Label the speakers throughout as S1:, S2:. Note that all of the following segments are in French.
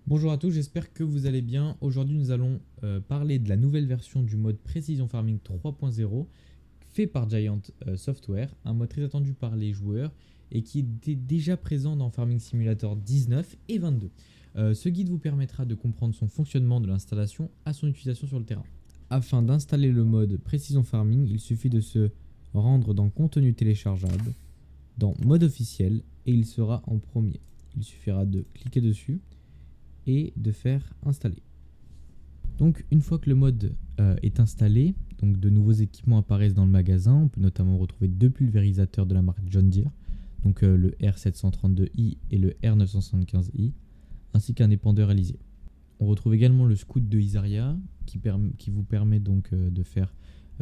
S1: Bonjour à tous, j'espère que vous allez bien. Aujourd'hui, nous allons parler de la nouvelle version du mode Precision Farming 3.0 fait par Giant Software, un mode très attendu par les joueurs et qui était déjà présent dans Farming Simulator 19 et 22. Ce guide vous permettra de comprendre son fonctionnement de l'installation à son utilisation sur le terrain. Afin d'installer le mode Precision Farming, il suffit de se rendre dans Contenu téléchargeable, dans Mode officiel et il sera en premier. Il suffira de cliquer dessus et de faire installer. Donc une fois que le mode est installé, donc de nouveaux équipements apparaissent dans le magasin. On peut notamment retrouver deux pulvérisateurs de la marque John Deere, donc le R732i et le R975i, ainsi qu'un épandeur à lisier. On retrouve également le scout de Isaria qui vous permet donc de faire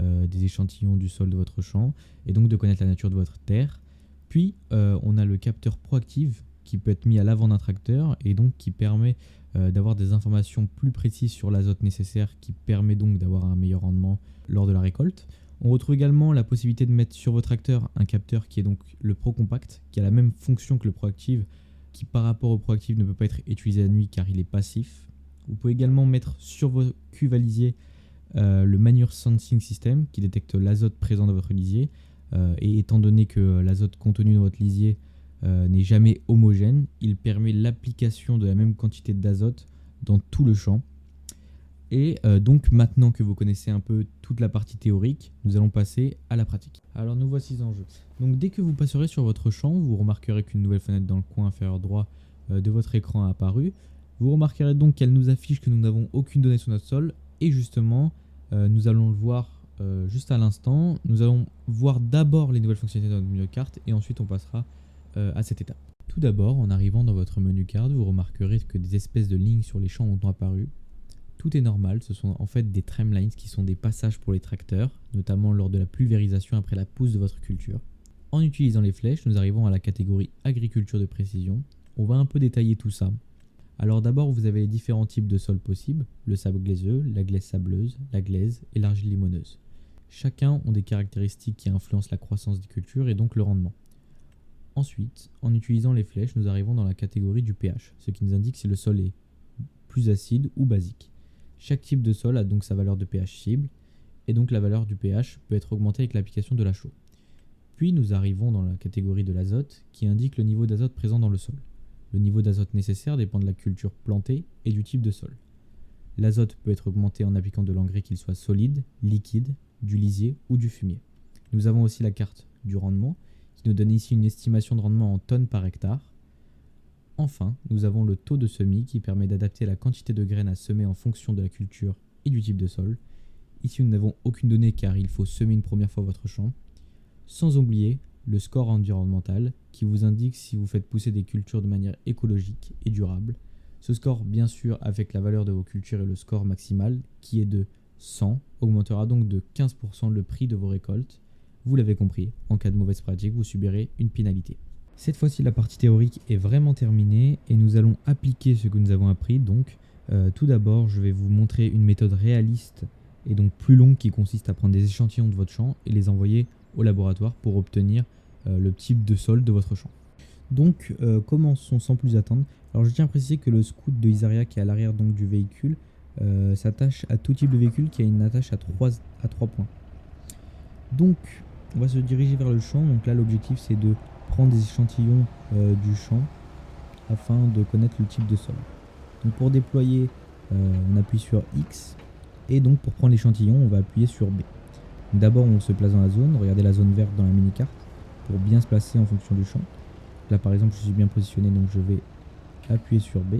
S1: des échantillons du sol de votre champ et donc de connaître la nature de votre terre. Puis on a le capteur proactive qui peut être mis à l'avant d'un tracteur et donc qui permet d'avoir des informations plus précises sur l'azote nécessaire, qui permet donc d'avoir un meilleur rendement lors de la récolte. On retrouve également la possibilité de mettre sur votre tracteur un capteur qui est donc le Pro Compact, qui a la même fonction que le Proactive, qui par rapport au Proactive ne peut pas être utilisé la nuit car il est passif. Vous pouvez également mettre sur vos cuves à lisier le Manure Sensing System qui détecte l'azote présent dans votre lisier. Et étant donné que l'azote contenu dans votre lisier n'est jamais homogène, il permet l'application de la même quantité d'azote dans tout le champ. Et donc maintenant que vous connaissez un peu toute la partie théorique, nous allons passer à la pratique. Alors nous voici en jeu. Donc dès que vous passerez sur votre champ, vous remarquerez qu'une nouvelle fenêtre dans le coin inférieur droit de votre écran a apparu. Vous remarquerez donc qu'elle nous affiche que nous n'avons aucune donnée sur notre sol. Et justement, nous allons le voir juste à l'instant. Nous allons voir d'abord les nouvelles fonctionnalités de notre menu de carte et ensuite on passera à cette étape. Tout d'abord, en arrivant dans votre menu carte, vous remarquerez que des espèces de lignes sur les champs ont apparu. Tout est normal, ce sont en fait des tramlines qui sont des passages pour les tracteurs, notamment lors de la pulvérisation après la pousse de votre culture. En utilisant les flèches, nous arrivons à la catégorie agriculture de précision. On va un peu détailler tout ça. Alors d'abord, vous avez les différents types de sols possibles, le sable glaiseux, la glaise sableuse, la glaise et l'argile limoneuse. Chacun ont des caractéristiques qui influencent la croissance des cultures et donc le rendement. Ensuite, en utilisant les flèches, nous arrivons dans la catégorie du pH, ce qui nous indique si le sol est plus acide ou basique. Chaque type de sol a donc sa valeur de pH cible, et donc la valeur du pH peut être augmentée avec l'application de la chaux. Puis nous arrivons dans la catégorie de l'azote, qui indique le niveau d'azote présent dans le sol. Le niveau d'azote nécessaire dépend de la culture plantée et du type de sol. L'azote peut être augmenté en appliquant de l'engrais qu'il soit solide, liquide, du lisier ou du fumier. Nous avons aussi la carte du rendement, qui nous donne ici une estimation de rendement en tonnes par hectare. Enfin, nous avons le taux de semis qui permet d'adapter la quantité de graines à semer en fonction de la culture et du type de sol. Ici, nous n'avons aucune donnée car il faut semer une première fois votre champ. Sans oublier le score environnemental qui vous indique si vous faites pousser des cultures de manière écologique et durable. Ce score, bien sûr, avec la valeur de vos cultures et le score maximal qui est de 100, augmentera donc de 15% le prix de vos récoltes. Vous l'avez compris, en cas de mauvaise pratique, vous subirez une pénalité. Cette fois-ci, la partie théorique est vraiment terminée et nous allons appliquer ce que nous avons appris. Donc, tout d'abord, je vais vous montrer une méthode réaliste et donc plus longue qui consiste à prendre des échantillons de votre champ et les envoyer au laboratoire pour obtenir le type de sol de votre champ. Donc, commençons sans plus attendre. Alors, je tiens à préciser que le scout de Isaria qui est à l'arrière donc du véhicule s'attache à tout type de véhicule qui a une attache à 3 points. Donc, on va se diriger vers le champ. Donc là, l'objectif, c'est de prendre des échantillons du champ afin de connaître le type de sol. Donc pour déployer, on appuie sur X et donc pour prendre l'échantillon, on va appuyer sur B. D'abord, on se place dans la zone. Regardez la zone verte dans la mini-carte pour bien se placer en fonction du champ. Là, par exemple, je suis bien positionné, donc je vais appuyer sur B.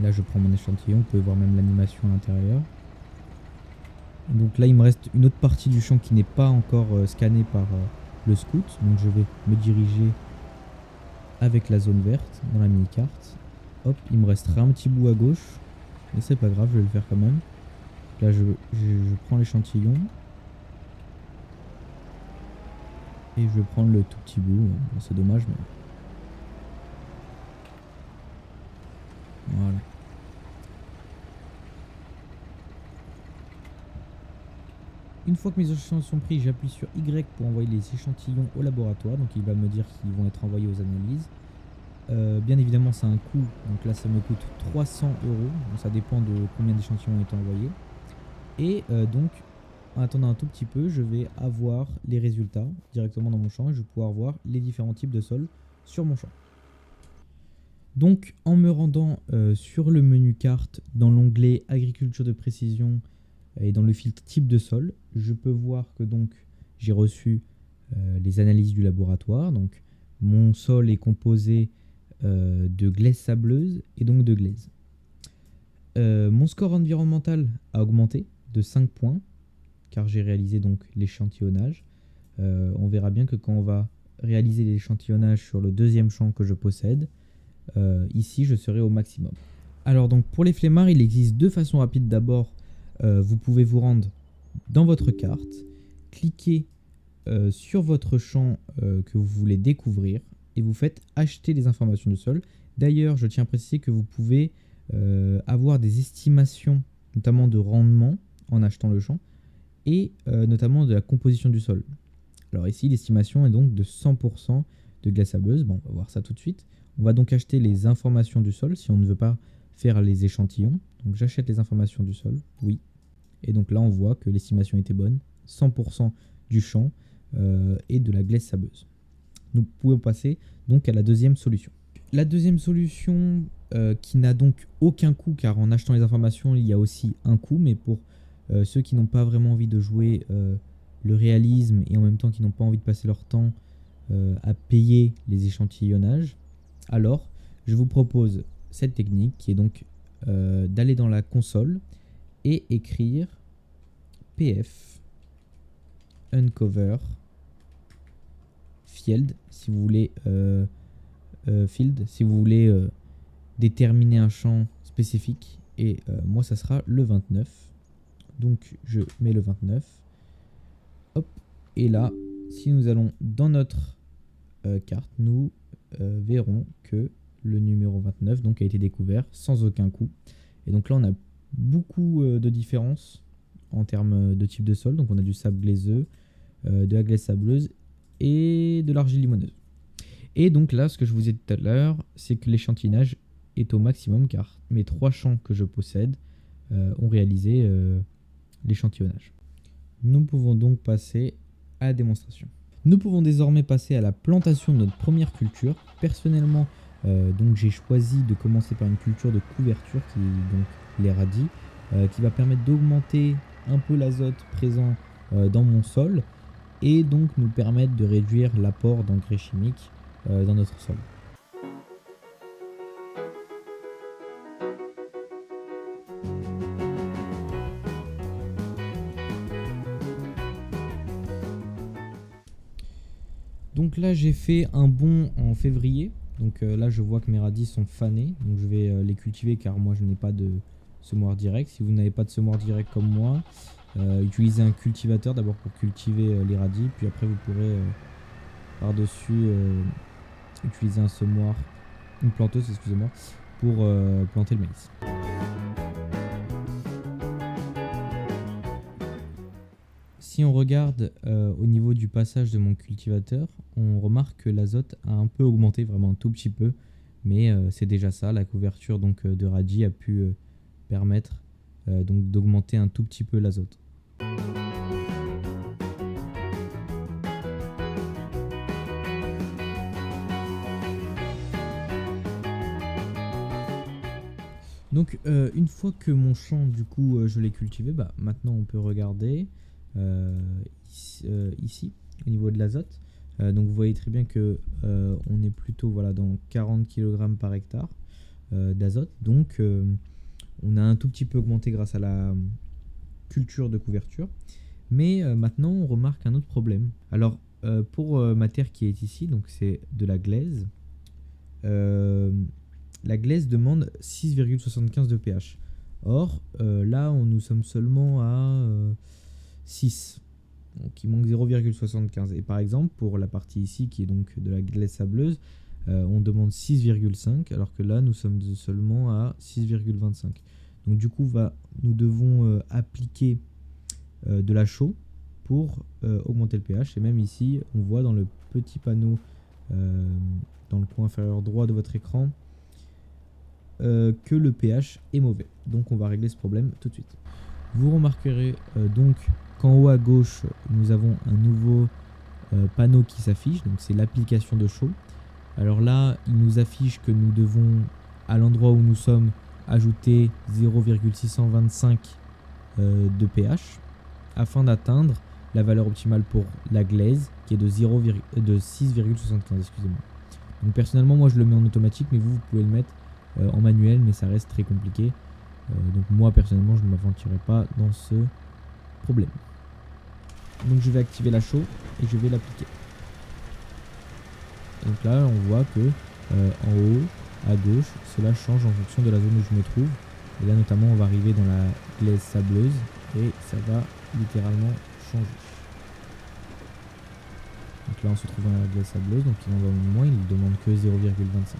S1: Là, je prends mon échantillon. Vous pouvez voir même l'animation à l'intérieur. Donc là, il me reste une autre partie du champ qui n'est pas encore scannée par le scout. Donc je vais me diriger avec la zone verte dans la mini-carte. Hop, il me restera un petit bout à gauche. Mais c'est pas grave, je vais le faire quand même. Là, je prends l'échantillon. Et je vais prendre le tout petit bout. Bon, c'est dommage, mais... Voilà. Une fois que mes échantillons sont pris, j'appuie sur Y pour envoyer les échantillons au laboratoire. Donc il va me dire qu'ils vont être envoyés aux analyses. bien évidemment, ça a un coût. Donc là, ça me coûte 300 euros. Donc ça dépend de combien d'échantillons ont été envoyés. Et donc, en attendant un tout petit peu, je vais avoir les résultats directement dans mon champ et je vais pouvoir voir les différents types de sols sur mon champ. Donc, en me rendant sur le menu carte, dans l'onglet agriculture de précision et dans le filtre type de sol, je peux voir que donc j'ai reçu les analyses du laboratoire. Donc, mon sol est composé de glaise sableuse et donc de glaise. Mon score environnemental a augmenté de 5 points car j'ai réalisé donc l'échantillonnage. On verra bien que quand on va réaliser l'échantillonnage sur le deuxième champ que je possède, ici je serai au maximum. Alors donc pour les flemmards, il existe deux façons rapides. D'abord, vous pouvez vous rendre dans votre carte, cliquer sur votre champ que vous voulez découvrir et vous faites acheter les informations du sol. D'ailleurs, je tiens à préciser que vous pouvez avoir des estimations, notamment de rendement en achetant le champ et notamment de la composition du sol. Alors ici, l'estimation est donc de 100% de glace sableuse. Bon, on va voir ça tout de suite. On va donc acheter les informations du sol si on ne veut pas faire les échantillons. Donc j'achète les informations du sol, oui. Et donc là, on voit que l'estimation était bonne. 100% du champ et de la glace sableuse. Nous pouvons passer donc à la deuxième solution. La deuxième solution qui n'a donc aucun coût, car en achetant les informations, il y a aussi un coût, mais pour ceux qui n'ont pas vraiment envie de jouer le réalisme et en même temps qui n'ont pas envie de passer leur temps à payer les échantillonnages, alors je vous propose cette technique qui est donc d'aller dans la console et écrire pf uncover field si vous voulez déterminer un champ spécifique et moi ça sera le 29. Donc je mets le 29. Hop. Et là, si nous allons dans notre carte, nous verrons que le numéro 29 donc, a été découvert sans aucun coût. Et donc là, on a beaucoup de différences en termes de type de sol. Donc on a du sable glaiseux, de la glaise sableuse et de l'argile limoneuse. Et donc là, ce que je vous ai dit tout à l'heure, c'est que l'échantillonnage est au maximum car mes 3 champs que je possède ont réalisé l'échantillonnage. Nous pouvons donc passer à la démonstration. Nous pouvons désormais passer à la plantation de notre première culture. Personnellement, donc j'ai choisi de commencer par une culture de couverture qui est donc les radis, qui va permettre d'augmenter un peu l'azote présent dans mon sol et donc nous permettre de réduire l'apport d'engrais chimiques dans notre sol. Donc là j'ai fait un bond en février, donc là je vois que mes radis sont fanés, donc je vais les cultiver car moi je n'ai pas de semoir direct. Si vous n'avez pas de semoir direct comme moi, utilisez un cultivateur d'abord pour cultiver les radis, puis après vous pourrez par-dessus utiliser un semoir, une planteuse excusez-moi, pour planter le maïs. Si on regarde au niveau du passage de mon cultivateur, on remarque que l'azote a un peu augmenté, vraiment un tout petit peu, mais c'est déjà ça. La couverture donc, de radis a pu permettre donc, d'augmenter un tout petit peu l'azote. Donc une fois que mon champ du coup je l'ai cultivé, bah, maintenant on peut regarder ici au niveau de l'azote. Donc vous voyez très bien que on est plutôt voilà, dans 40 kg par hectare d'azote. Donc on a un tout petit peu augmenté grâce à la culture de couverture. Mais maintenant on remarque un autre problème. Alors pour ma terre qui est ici, donc c'est de la glaise. La glaise demande 6,75 de pH. Or, là, nous sommes seulement à 6. Donc, il manque 0,75. Et par exemple, pour la partie ici, qui est donc de la glaise sableuse, on demande 6,5, alors que là, nous sommes seulement à 6,25. Donc, du coup, nous devons appliquer de la chaux pour augmenter le pH. Et même ici, on voit dans le petit panneau dans le coin inférieur droit de votre écran, que le pH est mauvais. Donc on va régler ce problème tout de suite. Vous remarquerez donc qu'en haut à gauche, nous avons un nouveau panneau qui s'affiche, donc c'est l'application de chaud. Alors là, il nous affiche que nous devons, à l'endroit où nous sommes, ajouter 0,625 de pH afin d'atteindre la valeur optimale pour la glaise qui est de 6,75. Excusez-moi. Donc personnellement, moi je le mets en automatique, mais vous pouvez le mettre en manuel, mais ça reste très compliqué. Donc moi personnellement, je ne m'aventurerai pas dans ce problème. Donc je vais activer la chaux et je vais l'appliquer. Donc là, on voit que en haut, à gauche, cela change en fonction de la zone où je me trouve. Et là, notamment, on va arriver dans la glaise sableuse et ça va littéralement changer. Donc là, on se trouve dans la glaise sableuse, donc il en donne moins, il ne demande que 0,25.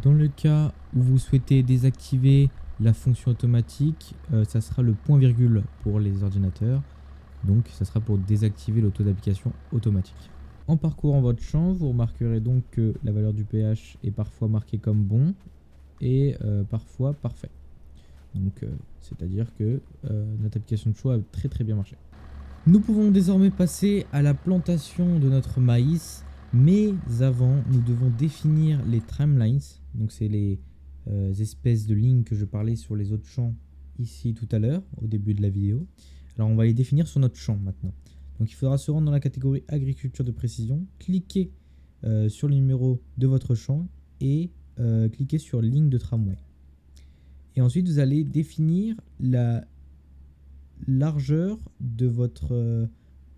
S1: Dans le cas où vous souhaitez désactiver la fonction automatique, ça sera le point virgule pour les ordinateurs. Donc ça sera pour désactiver l'auto d'application automatique. En parcourant votre champ, vous remarquerez donc que la valeur du pH est parfois marquée comme bon et parfois parfait. Donc c'est-à-dire que notre application de choix a très bien marché. Nous pouvons désormais passer à la plantation de notre maïs. Mais avant, nous devons définir les trimlines. Donc c'est les espèces de lignes que je parlais sur les autres champs ici tout à l'heure, au début de la vidéo. Alors on va les définir sur notre champ maintenant. Donc il faudra se rendre dans la catégorie agriculture de précision, cliquer sur le numéro de votre champ et cliquer sur ligne de tramway. Et ensuite vous allez définir la largeur de votre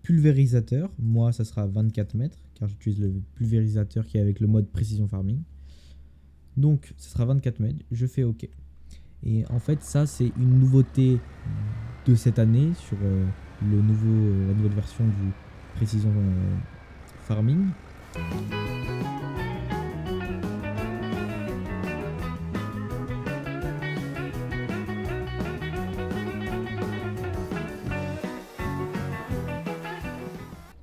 S1: pulvérisateur. Moi ça sera 24 mètres car j'utilise le pulvérisateur qui est avec le mode précision farming. Donc ce sera 24 mètres, je fais OK. Et en fait ça c'est une nouveauté de cette année sur la nouvelle version du précision farming.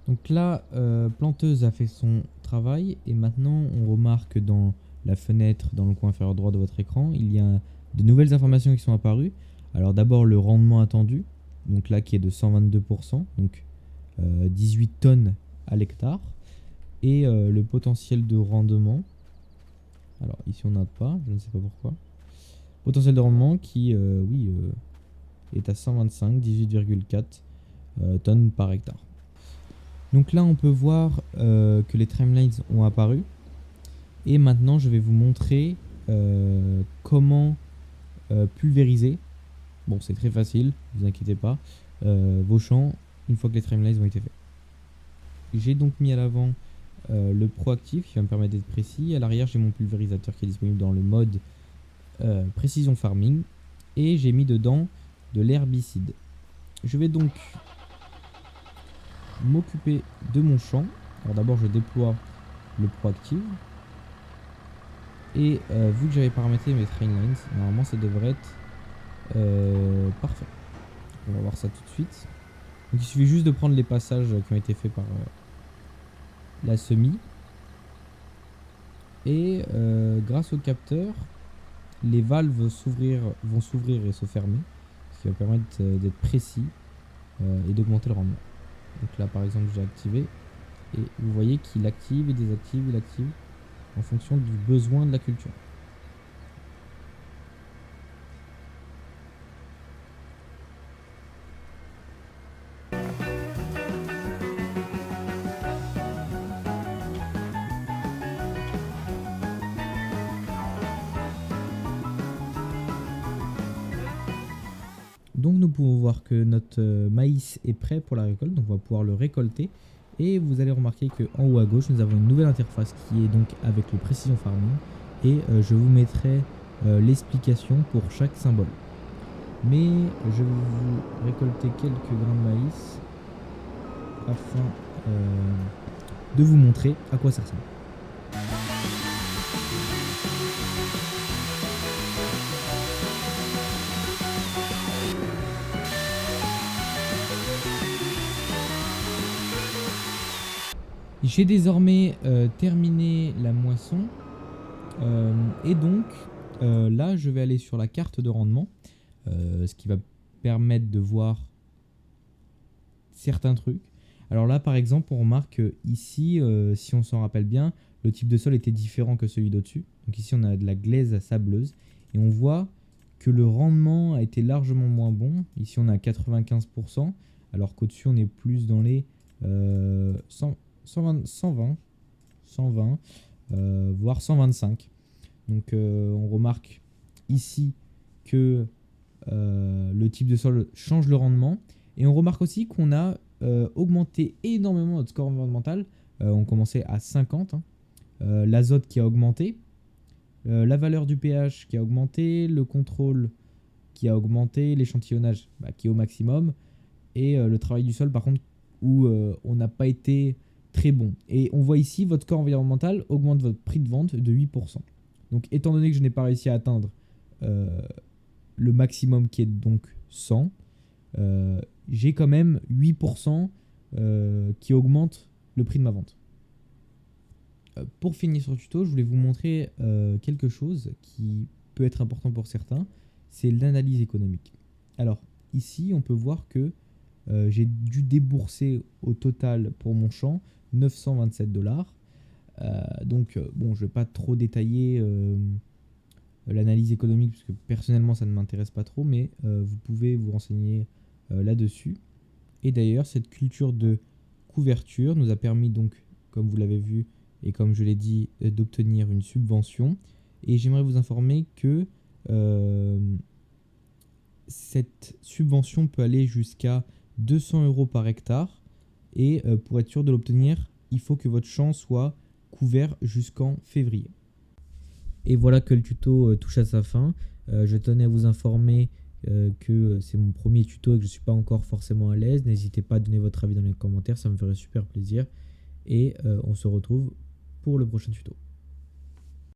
S1: Donc là, Planteuse a fait son travail et maintenant on remarque dans la fenêtre dans le coin inférieur droit de votre écran, il y a de nouvelles informations qui sont apparues. Alors d'abord le rendement attendu, donc là qui est de 122%, donc 18 tonnes à l'hectare, et le potentiel de rendement. Alors ici on n'a pas, je ne sais pas pourquoi. Potentiel de rendement qui est à 125, 18,4 tonnes par hectare. Donc là on peut voir que les trimlines ont apparu. Et maintenant je vais vous montrer comment pulvériser. Bon c'est très facile, ne vous inquiétez pas. Vos champs une fois que les trimlines ont été faits. J'ai donc mis à l'avant le proactif qui va me permettre d'être précis. À l'arrière j'ai mon pulvérisateur qui est disponible dans le mode précision farming. Et j'ai mis dedans de l'herbicide. Je vais donc m'occuper de mon champ. Alors d'abord je déploie le proactive. Et vu que j'avais paramétré mes trainlines, normalement ça devrait être parfait. On va voir ça tout de suite. Donc il suffit juste de prendre les passages qui ont été faits par la semis. Et grâce au capteur, les valves vont s'ouvrir et se fermer. Ce qui va permettre d'être précis et d'augmenter le rendement. Donc là par exemple j'ai activé. Et vous voyez qu'il active et désactive, il active en fonction du besoin de la culture. Donc nous pouvons voir que notre maïs est prêt pour la récolte, donc on va pouvoir le récolter. Et vous allez remarquer qu'en haut à gauche, nous avons une nouvelle interface qui est donc avec le Precision Farming. Et je vous mettrai l'explication pour chaque symbole. Mais je vais vous récolter quelques grains de maïs afin de vous montrer à quoi ça ressemble. J'ai désormais terminé la moisson et donc là je vais aller sur la carte de rendement, ce qui va permettre de voir certains trucs. Alors là par exemple on remarque ici, si on s'en rappelle bien, le type de sol était différent que celui d'au-dessus. Donc ici on a de la glaise sableuse et on voit que le rendement a été largement moins bon. Ici on a 95% alors qu'au-dessus on est plus dans les 120, voire 125. Donc on remarque ici que le type de sol change le rendement. Et on remarque aussi qu'on a augmenté énormément notre score environnemental. On commençait à 50. L'azote qui a augmenté. La valeur du pH qui a augmenté. Le contrôle qui a augmenté. L'échantillonnage qui est au maximum. Et le travail du sol par contre où on n'a pas été très bon. Et on voit ici, votre score environnemental augmente votre prix de vente de 8%. Donc étant donné que je n'ai pas réussi à atteindre le maximum qui est donc 100, j'ai quand même 8% qui augmente le prix de ma vente. Pour finir sur le tuto, je voulais vous montrer quelque chose qui peut être important pour certains, c'est l'analyse économique. Alors ici, on peut voir que j'ai dû débourser au total pour mon champ 927$. Donc bon, je ne vais pas trop détailler l'analyse économique parce que personnellement ça ne m'intéresse pas trop, mais vous pouvez vous renseigner là-dessus. Et d'ailleurs, cette culture de couverture nous a permis donc, comme vous l'avez vu et comme je l'ai dit, d'obtenir une subvention. Et j'aimerais vous informer que cette subvention peut aller jusqu'à 200€ par hectare. Et pour être sûr de l'obtenir, il faut que votre champ soit couvert jusqu'en février. Et voilà que le tuto touche à sa fin. Je tenais à vous informer que c'est mon premier tuto et que je ne suis pas encore forcément à l'aise. N'hésitez pas à donner votre avis dans les commentaires, ça me ferait super plaisir. Et on se retrouve pour le prochain tuto.